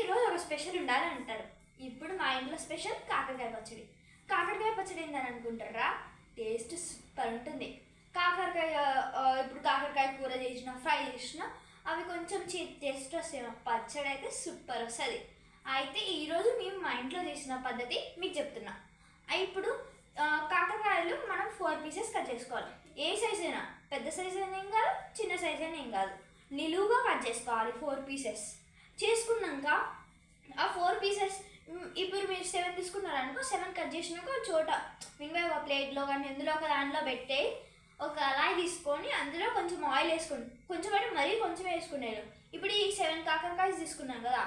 ఈరోజు ఒక స్పెషల్ ఉండాలని అంటారు. ఇప్పుడు మా ఇంట్లో స్పెషల్ కాకరకాయ పచ్చడి. కాకరకాయ పచ్చడి ఏందని అనుకుంటారా? టేస్ట్ సూపర్ ఉంటుంది. కాకరకాయ ఇప్పుడు కాకరకాయ కూర చేసిన, ఫ్రై చేసిన అవి కొంచెం టేస్ట్ వస్తాయి. పచ్చడి అయితే సూపర్ వస్తుంది. అయితే ఈరోజు మేము మా ఇంట్లో చేసిన పద్ధతి మీకు చెప్తున్నా. ఇప్పుడు కాకరకాయలు మనం 4 పీసెస్ కట్ చేసుకోవాలి. ఏ సైజ్ అయినా, పెద్ద సైజ్ అయినా ఏం కాదు, చిన్న సైజ్ అయినా ఏం కాదు, నిలువుగా కట్ చేసుకోవాలి 4 పీసెస్. చేసుకున్నాక ఆ 4 పీసెస్ ఇప్పుడు మీరు 7 తీసుకున్నారనుకో, 7 కట్ చేసినాక ఒక చోట మినిమం ఒక ప్లేట్లో కానీ ఎందులో ఒక దాంట్లో పెట్టి ఒక కళాయి తీసుకొని అందులో కొంచెం ఆయిల్ వేసుకోండి. కొంచెం అంటే మరీ కొంచెం వేసుకునేది. ఇప్పుడు ఈ 7 కాకరకాయలు తీసుకున్నాం కదా,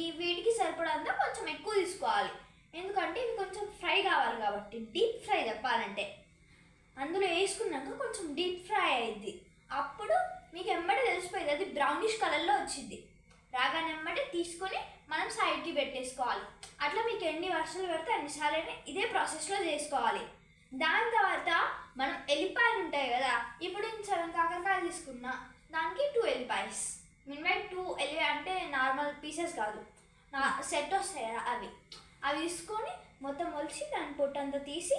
ఈ వీటికి సరిపడంతా కొంచెం ఎక్కువ తీసుకోవాలి. ఎందుకంటే ఇవి కొంచెం ఫ్రై కావాలి కాబట్టి, డీప్ ఫ్రై చెప్పాలంటే. అందులో వేసుకున్నాక కొంచెం డీప్ ఫ్రై అయ్యిద్ది. అప్పుడు మీకు ఎమ్మటే తెలిసిపోయింది, అది బ్రౌనిష్ కలర్లో వచ్చింది. రాగానే ఎమ్మటే తీసుకొని మనం సైడ్కి పెట్టేసుకోవాలి. అట్లా మీకు ఎన్ని వర్షాలు పెడితే అన్నిసార్లు ఇదే ప్రాసెస్లో చేసుకోవాలి. దాని తర్వాత మనం ఎల్లిపాయలు ఉంటాయి కదా, ఇప్పుడు 7 కాకరకాయలు తీసుకున్నా దానికి 2 ఎల్లిపాయస్, మినిమం 2 ఎల్లిపాయ అంటే నార్మల్ పీసెస్ కాదు, సెట్ వస్తాయి కదా అవి తీసుకొని మొత్తం ఒలిచి దాని పొట్టంతా తీసి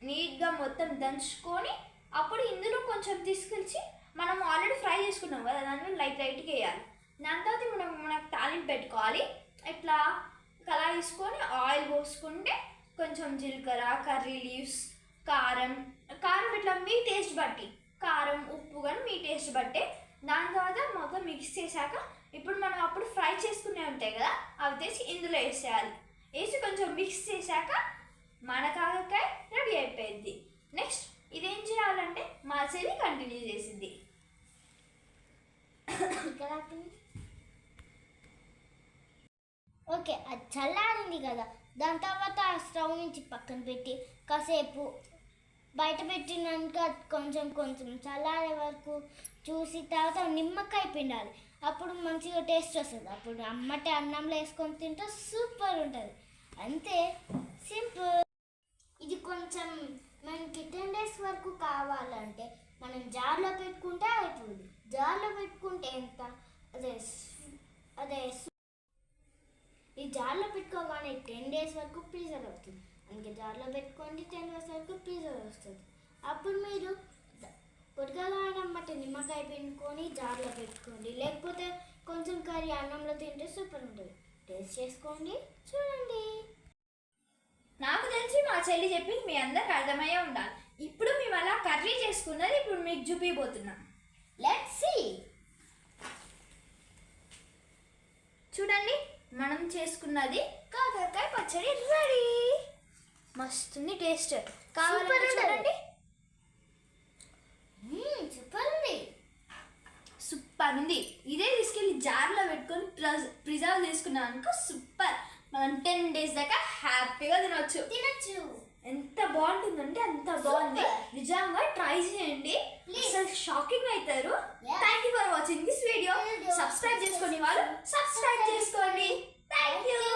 నీట్గా మొత్తం దంచుకొని అప్పుడు ఇందులో కొంచెం తీసుకొచ్చి మనం ఆల్రెడీ ఫ్రై చేసుకున్నాం కదా దాన్ని లైట్గా వేయాలి. దాని తర్వాత మనకు తాలింపు పెట్టుకోవాలి. ఇట్లా కళాయి తీసుకొని ఆయిల్ పోసుకుంటే కొంచెం జీలకర్ర, కర్రీ లీవ్స్, కారం ఇట్లా మీ టేస్ట్ బట్టి కారం, ఉప్పు కానీ మీ టేస్ట్ బట్టే. దాని తర్వాత మొత్తం మిక్స్ చేశాక ఇప్పుడు మనం అప్పుడు ఫ్రై చేసుకునే ఉంటాయి కదా అవి తెచ్చి ఇందులో వేసేయాలి. వేసి కొంచెం మిక్స్ చేశాక మన కాకరకాయ రెడీ అయిపోయింది. నెక్స్ట్ ఇదేం చేయాలంటే మా చెల్లి కంటిన్యూ చేసింది. ఓకే, అది చల్లారింది కదా, దాని తర్వాత ఆ స్టవ్ నుంచి పక్కన పెట్టి కాసేపు బయట పెట్టినాక కొంచెం చల్లారే వరకు చూసి తర్వాత నిమ్మకాయ పిండాలి. అప్పుడు మంచిగా టేస్ట్ వస్తుంది. అప్పుడు అమ్మటే అన్నంలో వేసుకొని తింటే సూపర్ ఉంటుంది. అంతే, సింపుల్. ఇది కొంచెం మనకి 10 days వరకు కావాలంటే మనం జార్లో పెట్టుకుంటే అయిపోతుంది. జార్లో పెట్టుకుంటే ఎంత అదే ఈ జార్లో పెట్టుకోగానే 10 days వరకు ప్రీజర్ అవుతుంది. అందుకే జార్లో పెట్టుకోండి, 10 days వరకు ప్రీజర్ వస్తుంది. అప్పుడు మీరు ఉడకగానమ్మట నిమ్మకాయ పిండుకొని జార్లో పెట్టుకోండి. లేకపోతే కొంచెం కర్రీ అన్నంలో తింటే సూపర్ ఉంటుంది. టేస్ట్ చేసుకోండి, చూడండి. నాకు తెలిసి మా చెల్లి చెప్పి మీ అందరికి అర్థమయ్యే ఉండాలి. ఇప్పుడు మేము అలా కర్రీ చేసుకున్నది ఇప్పుడు మీకు చూపిపోతున్నాం. Let's see. చూడండి, మనం చేసుకున్నది కాకరకాయ పచ్చడి రెడీ. మస్తుంది టేస్ట్. కావాలంటే చూడండి. సూపర్ ఉంది. ఇదే తీసుకెళ్ళి జార్లో పెట్టుకొని ప్రిజర్వ్ చేసుకున్నాం అనుకో సూపర్. మనం 10 days దాకా హ్యాపీగా తినొచ్చు. ఎంత బాగుంటుందంటే అంత బాగుంది. నిజంగా ట్రై చేయండి, అసలు షాకింగ్ అవుతారు. Thank you for watching this video. Subscribe చేసుకోండి వాళ్ళు, సబ్స్క్రైబ్ చేసుకోండి. Thank you.